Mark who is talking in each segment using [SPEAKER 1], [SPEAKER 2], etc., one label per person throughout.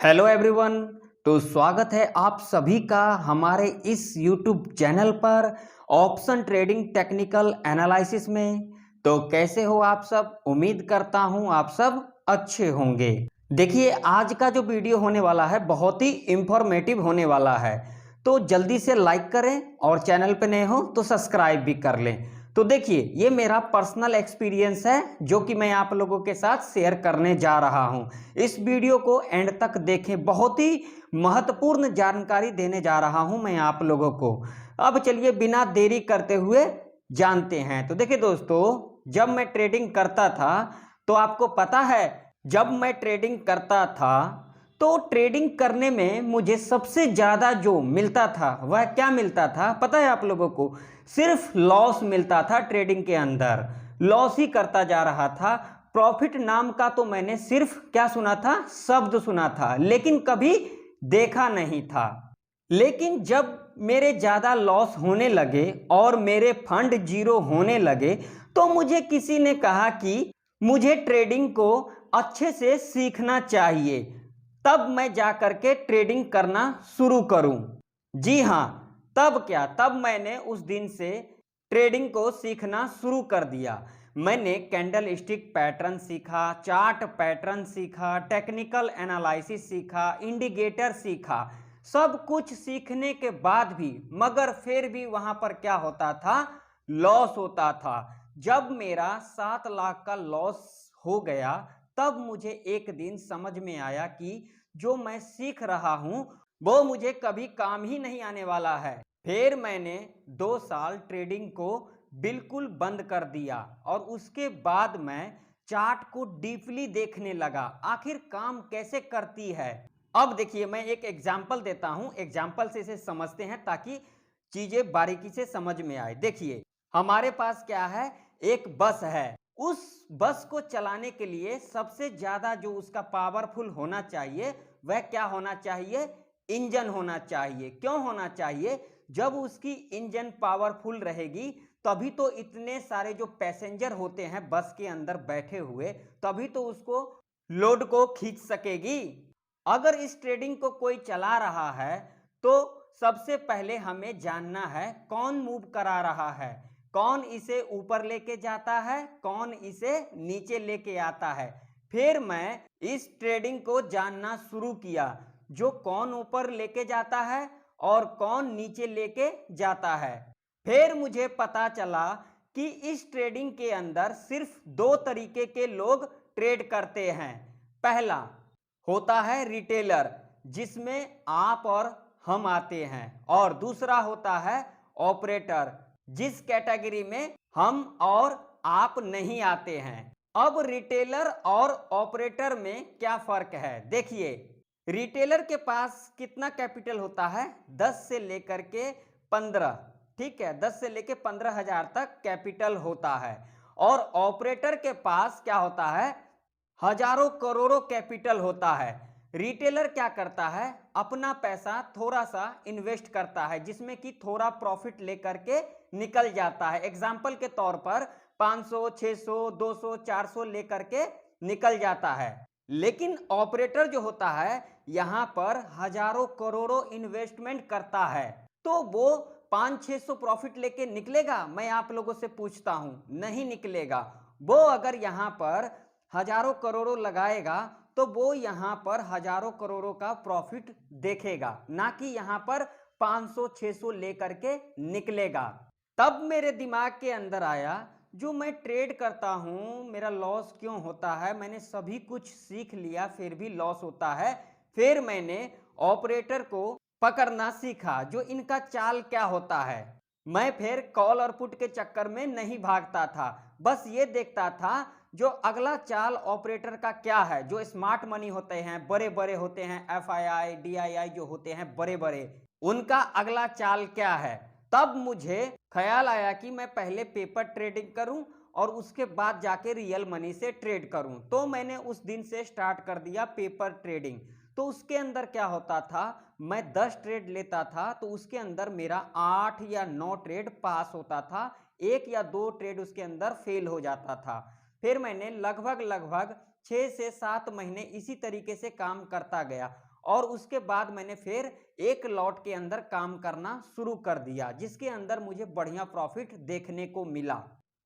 [SPEAKER 1] Hello everyone. तो स्वागत है आप सभी का हमारे इस यूट्यूब चैनल पर ऑप्शन ट्रेडिंग टेक्निकल एनालिसिस में। तो कैसे हो आप सब? उम्मीद करता हूं आप सब अच्छे होंगे। देखिए, आज का जो वीडियो होने वाला है बहुत ही इंफॉर्मेटिव होने वाला है, तो जल्दी से लाइक करें और चैनल पे नए हो तो सब्सक्राइब भी कर लें। तो देखिए, ये मेरा पर्सनल एक्सपीरियंस है जो कि मैं आप लोगों के साथ शेयर करने जा रहा हूं। इस वीडियो को एंड तक देखें, बहुत ही महत्वपूर्ण जानकारी देने जा रहा हूं मैं आप लोगों को। अब चलिए बिना देरी करते हुए जानते हैं। तो देखिए दोस्तों, जब मैं ट्रेडिंग करता था तो आपको पता है, जब मैं ट्रेडिंग करता था तो ट्रेडिंग करने में मुझे सबसे ज्यादा जो मिलता था वह क्या मिलता था पता है आप लोगों को? सिर्फ लॉस मिलता था। ट्रेडिंग के अंदर लॉस ही करता जा रहा था। प्रॉफिट नाम का तो मैंने सिर्फ क्या सुना था, शब्द सुना था, लेकिन कभी देखा नहीं था। लेकिन जब मेरे ज्यादा लॉस होने लगे और मेरे फंड जीरो होने लगे तो मुझे किसी ने कहा कि मुझे ट्रेडिंग को अच्छे से सीखना चाहिए, तब मैं जा करके ट्रेडिंग करना शुरू करूं। जी हां, तब क्या, तब मैंने उस दिन से ट्रेडिंग को सीखना शुरू कर दिया। मैंने कैंडल स्टिक पैटर्न सीखा, चार्ट पैटर्न सीखा, टेक्निकल एनालिसिस सीखा, इंडिकेटर सीखा। सब कुछ सीखने के बाद भी मगर फिर भी वहां पर क्या होता था, लॉस होता था। जब मेरा 7 लाख का लॉस हो गया तब मुझे एक दिन समझ में आया कि जो मैं सीख रहा हूं वो मुझे कभी काम ही नहीं आने वाला है। फिर मैंने 2 साल ट्रेडिंग को बिल्कुल बंद कर दिया और उसके बाद मैं चार्ट को डीपली देखने लगा, आखिर काम कैसे करती है। अब देखिए, मैं एक एग्जांपल देता हूं, एग्जांपल से इसे समझते हैं ताकि चीजें बारीकी से समझ में आए। देखिए, हमारे पास क्या है, एक बस है। उस बस को चलाने के लिए सबसे ज्यादा जो उसका पावरफुल होना चाहिए वह क्या होना चाहिए, इंजन होना चाहिए। क्यों होना चाहिए? जब उसकी इंजन पावरफुल रहेगी तभी तो इतने सारे जो पैसेंजर होते हैं बस के अंदर बैठे हुए, तभी तो उसको लोड को खींच सकेगी। अगर इस ट्रेडिंग को कोई चला रहा है तो सबसे पहले हमें जानना है कौन मूव करा रहा है, कौन इसे ऊपर लेके जाता है, कौन इसे नीचे लेके आता है। फिर मैं इस ट्रेडिंग को जानना शुरू किया, जो कौन ऊपर लेके जाता है और कौन नीचे लेके जाता है। फिर मुझे पता चला कि इस ट्रेडिंग के अंदर सिर्फ 2 तरीके के लोग ट्रेड करते हैं। पहला होता है रिटेलर, जिसमें आप और हम आते हैं, और दूसरा होता है ऑपरेटर, जिस कैटेगरी में हम और आप नहीं आते हैं। अब रिटेलर और ऑपरेटर में क्या फर्क है? देखिए, रिटेलर के पास कितना कैपिटल होता है? 10 से लेकर के 15, ठीक है, 10 से लेकर 15,000 तक कैपिटल होता है। और ऑपरेटर के पास क्या होता है? हजारों करोड़ों कैपिटल होता है। रिटेलर क्या करता है, अपना पैसा थोड़ा सा इन्वेस्ट करता है जिसमें कि थोड़ा प्रॉफिट लेकर के निकल जाता है। एग्जाम्पल के तौर पर 500, 600, 200, 400 लेकर के निकल जाता है। लेकिन ऑपरेटर जो होता है यहां पर हजारों करोड़ों इन्वेस्टमेंट करता है, तो वो 500-600 प्रॉफिट लेके निकलेगा? मैं आप लोगों से पूछता हूं, नहीं निकलेगा। वो अगर यहां पर हजारों करोड़ों लगाएगा तो वो यहां पर हजारों करोड़ों का प्रॉफिट देखेगा, ना कि यहां पर 500-600 लेकर के निकलेगा। तब मेरे दिमाग के अंदर आया, जो मैं ट्रेड करता हूं मेरा लॉस क्यों होता है? मैंने सभी कुछ सीख लिया फिर भी लॉस होता है। फिर मैंने ऑपरेटर को पकड़ना सीखा, जो इनका चाल क्या होता है। मैं फिर कॉल और पुट के चक्कर में नहीं भागता था, बस ये देखता था जो अगला चाल ऑपरेटर का क्या है। जो स्मार्ट मनी होते हैं, बड़े बड़े होते हैं, FII DII जो होते हैं बड़े बड़े, उनका अगला चाल क्या है। तब मुझे ख्याल आया कि मैं पहले पेपर ट्रेडिंग करूं और उसके बाद जाके रियल मनी से ट्रेड करूं। तो मैंने उस दिन से स्टार्ट कर दिया पेपर ट्रेडिंग। तो उसके अंदर क्या होता था, मैं 10 ट्रेड लेता था तो उसके अंदर मेरा 8 या 9 ट्रेड पास होता था, 1 या 2 ट्रेड उसके अंदर फेल हो जाता था। फिर मैंने लगभग 6 से 7 महीने इसी तरीके से काम करता गया और उसके बाद मैंने फिर एक लॉट के अंदर काम करना शुरू कर दिया, जिसके अंदर मुझे बढ़िया प्रॉफिट देखने को मिला।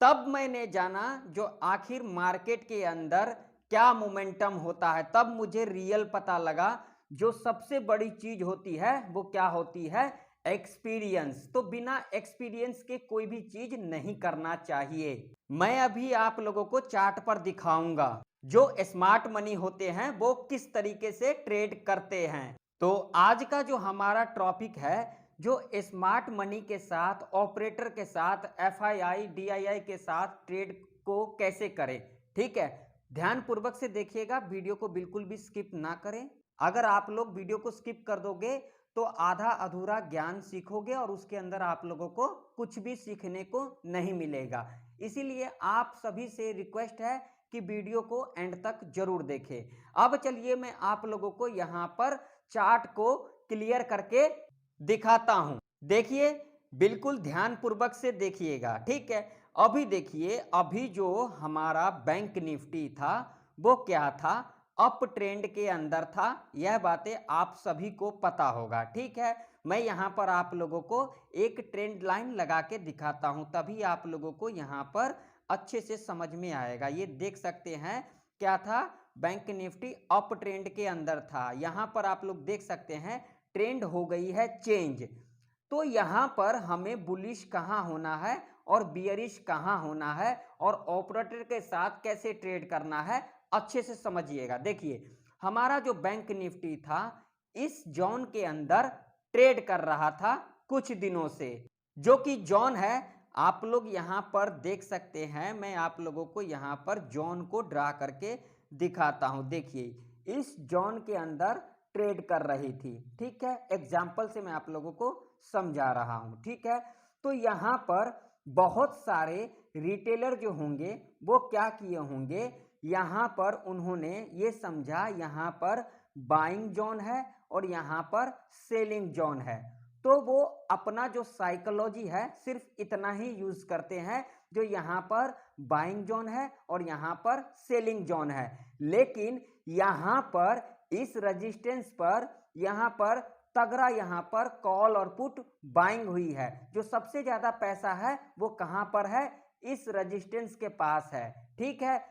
[SPEAKER 1] तब मैंने जाना जो आखिर मार्केट के अंदर क्या मोमेंटम होता है, तब मुझे रियल पता लगा जो सबसे बड़ी चीज होती है वो क्या होती है, एक्सपीरियंस। तो बिना एक्सपीरियंस के कोई भी चीज नहीं करना चाहिए। मैं अभी आप लोगों को चार्ट पर दिखाऊंगा जो स्मार्ट मनी होते हैं वो किस तरीके से ट्रेड करते हैं। तो आज का जो हमारा टॉपिक है, जो स्मार्ट मनी के साथ, ऑपरेटर के साथ, एफआईआई डीआईआई के साथ ट्रेड को कैसे करें। ठीक है, ध्यान पूर्वक से देखिएगा, वीडियो को बिल्कुल भी स्किप ना करें। अगर आप लोग वीडियो को स्किप कर दोगे तो आधा अधूरा ज्ञान सीखोगे और उसके अंदर आप लोगों को कुछ भी सीखने को नहीं मिलेगा। इसीलिए आप सभी से रिक्वेस्ट है कि वीडियो को एंड तक जरूर देखें। अब चलिए मैं आप लोगों को यहाँ पर चार्ट को क्लियर करके दिखाता हूं। देखिए, बिल्कुल ध्यान पूर्वक से देखिएगा। ठीक है, अभी देखिए, अभी जो हमारा बैंक निफ्टी था वो क्या था, अप ट्रेंड के अंदर था। यह बातें आप सभी को पता होगा। ठीक है, मैं यहाँ पर आप लोगों को एक ट्रेंड लाइन लगा के दिखाता हूँ, तभी आप लोगों को यहाँ पर अच्छे से समझ में आएगा। ये देख सकते हैं क्या था, बैंक निफ्टी अप ट्रेंड के अंदर था। यहाँ पर आप लोग देख सकते हैं ट्रेंड हो गई है चेंज। तो यहाँ पर हमें बुलिश कहाँ होना है और बियरिश कहाँ होना है और ऑपरेटर के साथ कैसे ट्रेड करना है, अच्छे से समझिएगा। देखिए, हमारा जो बैंक निफ्टी था इस जोन के अंदर ट्रेड कर रहा था कुछ दिनों से, जो कि जोन है आप लोग यहाँ पर देख सकते हैं। मैं आप लोगों को यहाँ पर जोन को ड्रा करके दिखाता हूँ। देखिए, इस जोन के अंदर ट्रेड कर रही थी। ठीक है, एग्जाम्पल से मैं आप लोगों को समझा रहा हूँ। ठीक है, तो यहाँ पर बहुत सारे रिटेलर जो होंगे वो क्या किए होंगे, यहाँ पर उन्होंने ये समझा यहाँ पर बाइंग जोन है और यहाँ पर सेलिंग जोन है, तो वो अपना जो साइकोलॉजी है सिर्फ इतना ही यूज करते हैं, जो यहाँ पर बाइंग जोन है और यहाँ पर सेलिंग जोन है। लेकिन यहाँ पर इस रेजिस्टेंस पर यहाँ पर तगड़ा यहाँ पर कॉल और पुट बाइंग हुई है। जो सबसे ज्यादा पैसा है वो कहाँ पर है, इस रेजिस्टेंस के पास है। ठीक है,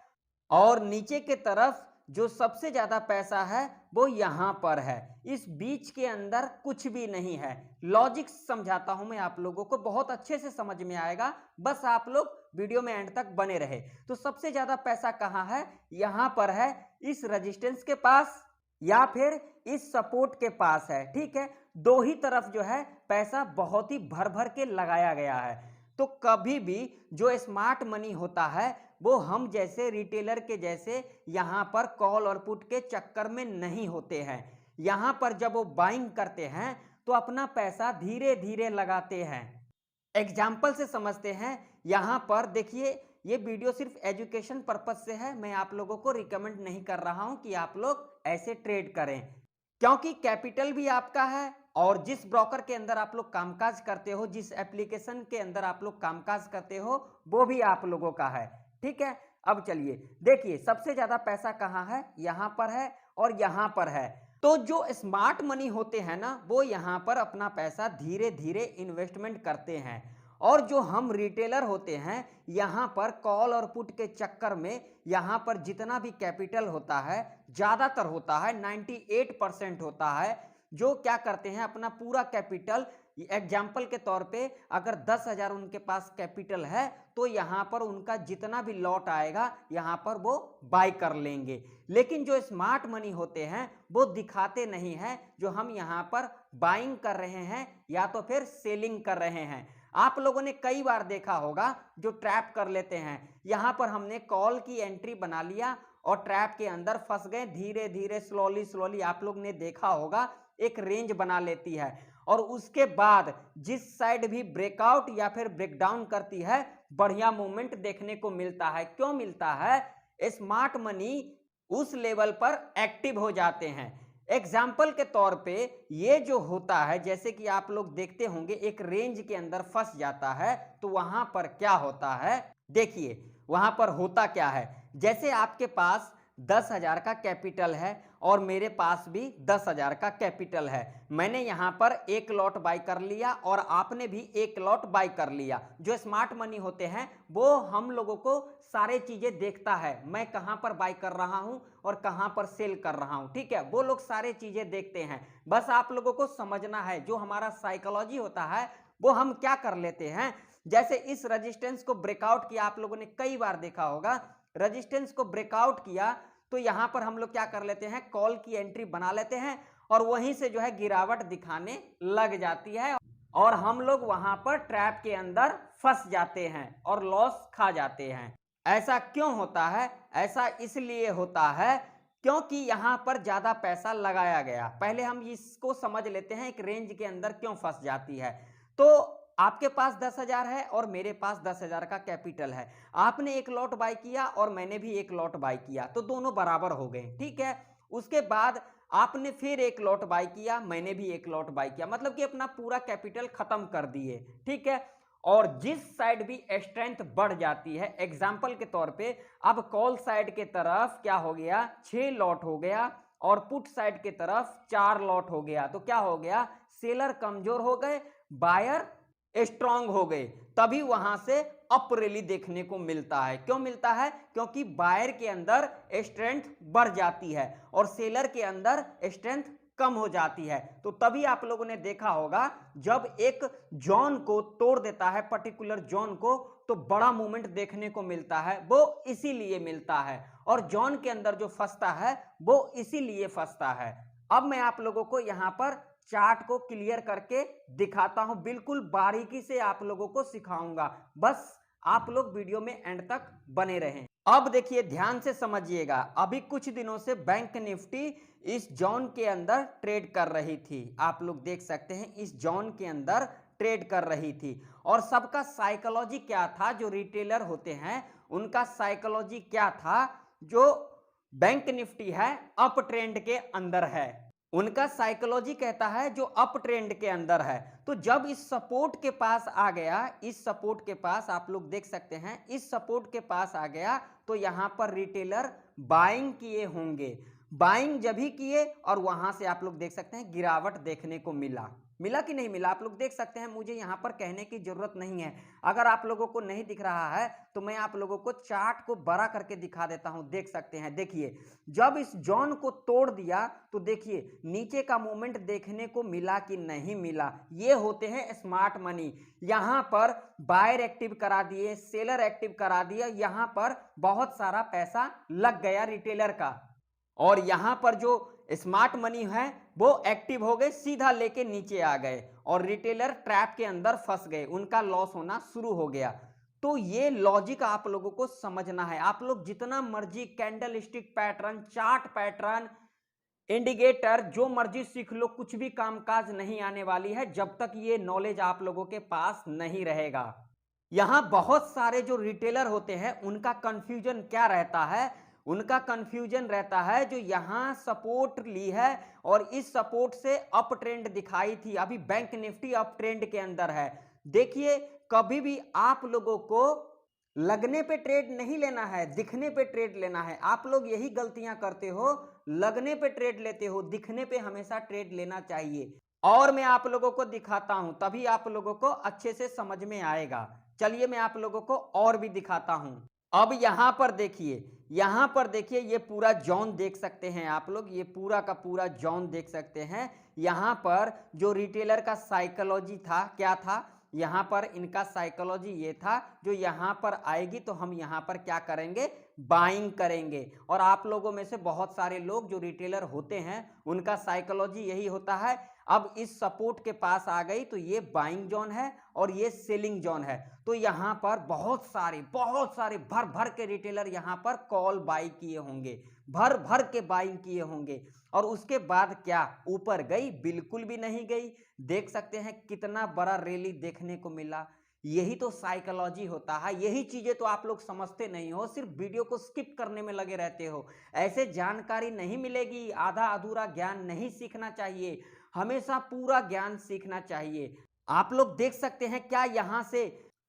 [SPEAKER 1] और नीचे के तरफ जो सबसे ज्यादा पैसा है वो यहाँ पर है। इस बीच के अंदर कुछ भी नहीं है। लॉजिक समझाता हूं मैं आप लोगों को, बहुत अच्छे से समझ में आएगा, बस आप लोग वीडियो में एंड तक बने रहे। तो सबसे ज्यादा पैसा कहाँ है, यहाँ पर है, इस रेजिस्टेंस के पास या फिर इस सपोर्ट के पास है। ठीक है, दो ही तरफ जो है पैसा बहुत ही भर भर के लगाया गया है। तो कभी भी जो स्मार्ट मनी होता है वो हम जैसे रिटेलर के जैसे यहाँ पर कॉल और पुट के चक्कर में नहीं होते हैं। यहाँ पर जब वो बाइंग करते हैं तो अपना पैसा धीरे धीरे लगाते हैं। एग्जाम्पल से समझते हैं। यहाँ पर देखिए, ये वीडियो सिर्फ एजुकेशन पर्पज से है, मैं आप लोगों को रिकमेंड नहीं कर रहा हूं कि आप लोग ऐसे ट्रेड करें, क्योंकि कैपिटल भी आपका है और जिस ब्रोकर के अंदर आप लोग कामकाज करते हो, जिस एप्लीकेशन के अंदर आप लोग कामकाज करते हो, वो भी आप लोगों का है। ठीक है, अब चलिए देखिए, सबसे ज्यादा पैसा कहाँ है, यहाँ पर है और यहाँ पर है। तो जो स्मार्ट मनी होते हैं ना, वो यहाँ पर अपना पैसा धीरे धीरे इन्वेस्टमेंट करते हैं, और जो हम रिटेलर होते हैं यहाँ पर कॉल और पुट के चक्कर में यहाँ पर जितना भी कैपिटल होता है, ज्यादातर होता है 98% होता है, जो क्या करते हैं अपना पूरा कैपिटल, एग्जाम्पल के तौर पे अगर 10,000 उनके पास कैपिटल है तो यहाँ पर उनका जितना भी लॉट आएगा यहाँ पर वो बाय कर लेंगे। लेकिन जो स्मार्ट मनी होते हैं वो दिखाते नहीं है जो हम यहाँ पर बाइंग कर रहे हैं या तो फिर सेलिंग कर रहे हैं। आप लोगों ने कई बार देखा होगा जो ट्रैप कर लेते हैं, यहाँ पर हमने कॉल की एंट्री बना लिया और ट्रैप के अंदर फंस गए। धीरे धीरे स्लोली आप लोग ने देखा होगा एक रेंज बना लेती है और उसके बाद जिस साइड भी ब्रेकआउट या फिर ब्रेकडाउन करती है बढ़िया मूवमेंट देखने को मिलता है। क्यों मिलता है, स्मार्ट मनी उस लेवल पर एक्टिव हो जाते हैं। एग्जाम्पल के तौर पे ये जो होता है, जैसे कि आप लोग देखते होंगे एक रेंज के अंदर फंस जाता है तो वहां पर क्या होता है, देखिए वहां पर होता क्या है, जैसे आपके पास 10,000 का कैपिटल है और मेरे पास भी 10,000 का कैपिटल है। मैंने यहाँ पर एक लॉट बाई कर लिया और आपने भी एक लॉट बाई कर लिया। जो स्मार्ट मनी होते हैं वो हम लोगों को सारे चीजें देखता है, मैं कहाँ पर बाई कर रहा हूँ और कहाँ पर सेल कर रहा हूँ, ठीक है, वो लोग सारे चीजें देखते हैं। बस आप लोगों को समझना है जो हमारा साइकोलॉजी होता है वो हम क्या कर लेते हैं। जैसे इस रेजिस्टेंस को ब्रेकआउट किया, आप लोगों ने कई बार देखा होगा, रेजिस्टेंस को ब्रेकआउट किया तो यहां पर हम लोग क्या कर लेते हैं, कॉल की एंट्री बना लेते हैं और वहीं से जो है गिरावट दिखाने लग जाती है और हम लोग वहां पर ट्रैप के अंदर फंस जाते हैं और लॉस खा जाते हैं। ऐसा क्यों होता है? ऐसा इसलिए होता है क्योंकि यहां पर ज्यादा पैसा लगाया गया। पहले हम इसको समझ लेते हैं एक रेंज के अंदर क्यों फंस जाती है। तो आपके पास 10,000 है और मेरे पास 10,000 का कैपिटल है। आपने एक लॉट बाय किया और मैंने भी एक लॉट बाय किया तो दोनों बराबर हो गए, ठीक है। उसके बाद आपने फिर एक लॉट बाय किया, मैंने भी एक लॉट बाय किया, मतलब कि अपना पूरा कैपिटल खत्म कर दिए, ठीक है। और जिस साइड भी स्ट्रेंथ बढ़ जाती है, एग्जाम्पल के तौर पे अब कॉल साइड के तरफ क्या हो गया, 6 लॉट हो गया और पुट साइड के तरफ 4 लॉट हो गया, तो क्या हो गया, सेलर कमजोर हो गए, बायर स्ट्रांग हो गए, तभी वहां से अप रैली देखने को मिलता है। क्यों मिलता है? क्योंकि बायर के अंदर स्ट्रेंथ बढ़ जाती है और सेलर के अंदर स्ट्रेंथ कम हो जाती है। तो तभी आप लोगों ने देखा होगा जब एक जोन को तोड़ देता है, पर्टिकुलर जोन को, तो बड़ा मूवमेंट देखने को मिलता है। वो इसीलिए मिलता है और जोन के अंदर जो फंसता है वो इसीलिए फंसता है। अब मैं आप लोगों को यहां पर चार्ट को क्लियर करके दिखाता हूं, बिल्कुल बारीकी से आप लोगों को सिखाऊंगा, बस आप लोग वीडियो में एंड तक बने रहें। अब देखिए ध्यान से समझिएगा, अभी कुछ दिनों से बैंक निफ्टी इस जोन के अंदर ट्रेड कर रही थी, आप लोग देख सकते हैं इस जोन के अंदर ट्रेड कर रही थी और सबका साइकोलॉजी क्या था, जो रिटेलर होते हैं उनका साइकोलॉजी क्या था, जो बैंक निफ्टी है अप ट्रेंड के अंदर है, उनका साइकोलॉजी कहता है जो अप ट्रेंड के अंदर है। तो जब इस सपोर्ट के पास आ गया, इस सपोर्ट के पास आप लोग देख सकते हैं, इस सपोर्ट के पास आ गया तो यहां पर रिटेलर बाइंग किए होंगे, बाइंग जब ही किए और वहां से आप लोग देख सकते हैं गिरावट देखने को मिला। मिला कि नहीं मिला आप लोग देख सकते हैं, मुझे यहां पर कहने की जरूरत नहीं है। अगर आप लोगों को नहीं दिख रहा है तो मैं आप लोगों को चार्ट को बड़ा करके दिखा देता हूं, देख सकते हैं। देखिए जब इस जोन को तोड़ दिया तो देखिए नीचे का मूवमेंट देखने को मिला कि नहीं मिला। ये होते हैं स्मार्ट मनी। यहां पर बायर एक्टिव करा दिए, सेलर एक्टिव करा दिया, यहां पर बहुत सारा पैसा लग गया रिटेलर का और यहां पर जो स्मार्ट मनी है वो एक्टिव हो गए, सीधा लेके नीचे आ गए और रिटेलर ट्रैप के अंदर फंस गए, उनका लॉस होना शुरू हो गया। तो ये लॉजिक आप लोगों को समझना है। आप लोग जितना मर्जी candle stick pattern, chart pattern, indicator जो मर्जी सीख लो, कुछ भी कामकाज नहीं आने वाली है जब तक ये नॉलेज आप लोगों के पास नहीं रहेगा। यहां बहुत सारे जो रिटेलर होते हैं उनका कंफ्यूजन क्या रहता है, उनका कंफ्यूजन रहता है जो यहां सपोर्ट ली है और इस सपोर्ट से अप ट्रेंड दिखाई थी, अभी बैंक निफ्टी अप ट्रेंड के अंदर है। देखिए कभी भी आप लोगों को लगने पे ट्रेड नहीं लेना है, दिखने पे ट्रेड लेना है। आप लोग यही गलतियां करते हो, लगने पे ट्रेड लेते हो, दिखने पे हमेशा ट्रेड लेना चाहिए। और मैं आप लोगों को दिखाता हूं तभी आप लोगों को अच्छे से समझ में आएगा। चलिए मैं आप लोगों को और भी दिखाता हूं। अब यहां पर देखिए, यहां पर देखिए ये पूरा जोन देख सकते हैं आप लोग, ये पूरा का पूरा जोन देख सकते हैं। यहां पर जो रिटेलर का साइकोलॉजी था क्या था, यहां पर इनका साइकोलॉजी ये था जो यहां पर आएगी तो हम यहां पर क्या करेंगे, बाइंग करेंगे। और आप लोगों में से बहुत सारे लोग जो रिटेलर होते हैं उनका साइकोलॉजी यही होता है, अब इस सपोर्ट के पास आ गई तो ये बाइंग जोन है और ये सेलिंग जोन है। तो यहां पर बहुत सारे भर भर के रिटेलर यहां पर कॉल बाई किए होंगे, भर भर के बाइंग किए होंगे और उसके बाद क्या ऊपर गई, बिल्कुल भी नहीं गई। देख सकते हैं कितना बड़ा रैली देखने को मिला। यही तो साइकोलॉजी होता है, यही चीजें तो आप लोग समझते नहीं हो, सिर्फ वीडियो को स्किप करने में लगे रहते हो। ऐसे जानकारी नहीं मिलेगी, आधा अधूरा ज्ञान नहीं सीखना चाहिए, हमेशा पूरा ज्ञान सीखना चाहिए। आप लोग देख सकते हैं क्या यहां से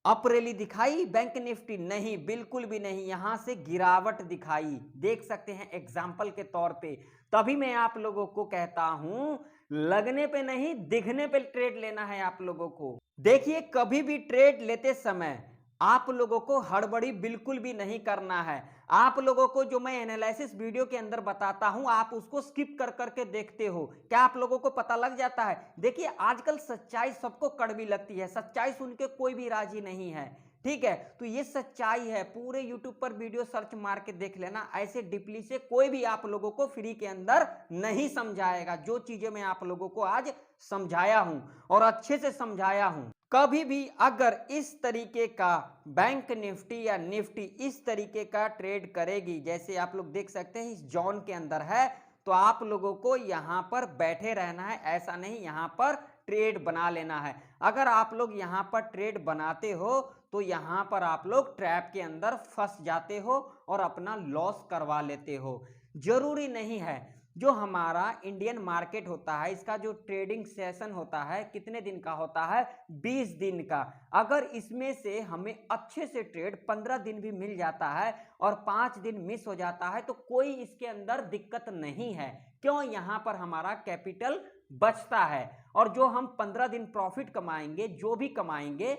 [SPEAKER 1] अप रैली दिखाई बैंक निफ्टी? नहीं, बिल्कुल भी नहीं, यहां से गिरावट दिखाई, देख सकते हैं एग्जाम्पल के तौर पे। तभी मैं आप लोगों को कहता हूं, लगने पे नहीं दिखने पे ट्रेड लेना है आप लोगों को। देखिए, कभी भी ट्रेड लेते समय आप लोगों को हड़बड़ी बिल्कुल भी नहीं करना है। आप लोगों को जो मैं एनालिसिस वीडियो के अंदर बताता हूं, आप उसको स्किप कर करके देखते हो, क्या आप लोगों को पता लग जाता है? देखिए, आजकल सच्चाई सबको कड़वी लगती है, सच्चाई सुन के कोई भी राजी नहीं है, ठीक है? तो ये सच्चाई है, पूरे यूट्यूब पर वीडियो सर्च मार के देख लेना, ऐसे डीपली से कोई भी आप लोगों को फ्री के अंदर नहीं समझाएगा। जो चीजें मैं आप लोगों को आज समझाया हूं और अच्छे से समझाया हूं, कभी भी अगर इस तरीके का बैंक निफ्टी या निफ्टी इस तरीके का ट्रेड करेगी, जैसे आप लोग देख सकते हैं इस जोन के अंदर है, तो आप लोगों को यहां पर बैठे रहना है, ऐसा नहीं यहां पर ट्रेड बना लेना है। अगर आप लोग यहां पर ट्रेड बनाते हो तो यहां पर आप लोग ट्रैप के अंदर फंस जाते हो और अपना लॉस करवा लेते हो। जरूरी नहीं है, जो हमारा इंडियन मार्केट होता है इसका जो ट्रेडिंग सेशन होता है कितने दिन का होता है? 20 दिन का। अगर इसमें से हमें अच्छे से ट्रेड 15 दिन भी मिल जाता है और 5 दिन मिस हो जाता है तो कोई इसके अंदर दिक्कत नहीं है। क्यों? यहां पर हमारा कैपिटल बचता है और जो हम 15 दिन प्रॉफिट कमाएंगे, जो भी कमाएंगे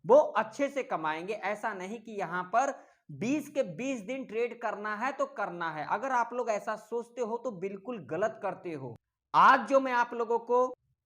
[SPEAKER 1] वो अच्छे से कमाएंगे। ऐसा नहीं कि यहां पर 20 के 20 दिन ट्रेड करना है तो करना है। अगर आप लोग ऐसा सोचते हो तो बिल्कुल गलत करते हो। आज जो मैं आप लोगों को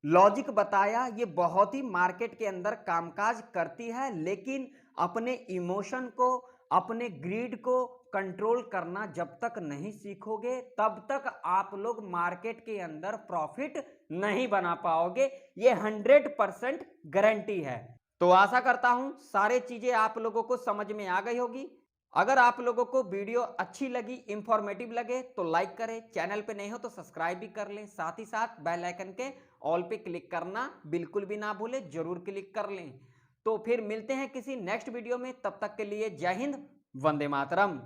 [SPEAKER 1] लॉजिक बताया ये बहुत ही मार्केट के अंदर कामकाज करती है, लेकिन अपने इमोशन को, अपने ग्रीड को कंट्रोल करना जब तक नहीं सीखोगे तब तक आप लोग मार्केट के अंदर प्रॉफिट नहीं बना पाओगे। ये 100% गारंटी है। तो आशा करता हूं सारे चीजें आप लोगों को समझ में आ गई होगी। अगर आप लोगों को वीडियो अच्छी लगी, इंफॉर्मेटिव लगे तो लाइक करें, चैनल पे नहीं हो तो सब्सक्राइब भी कर लें, साथ ही साथ बेल आइकन के ऑल पे क्लिक करना बिल्कुल भी ना भूलें, जरूर क्लिक कर लें। तो फिर मिलते हैं किसी नेक्स्ट वीडियो में, तब तक के लिए जय हिंद, वंदे मातरम।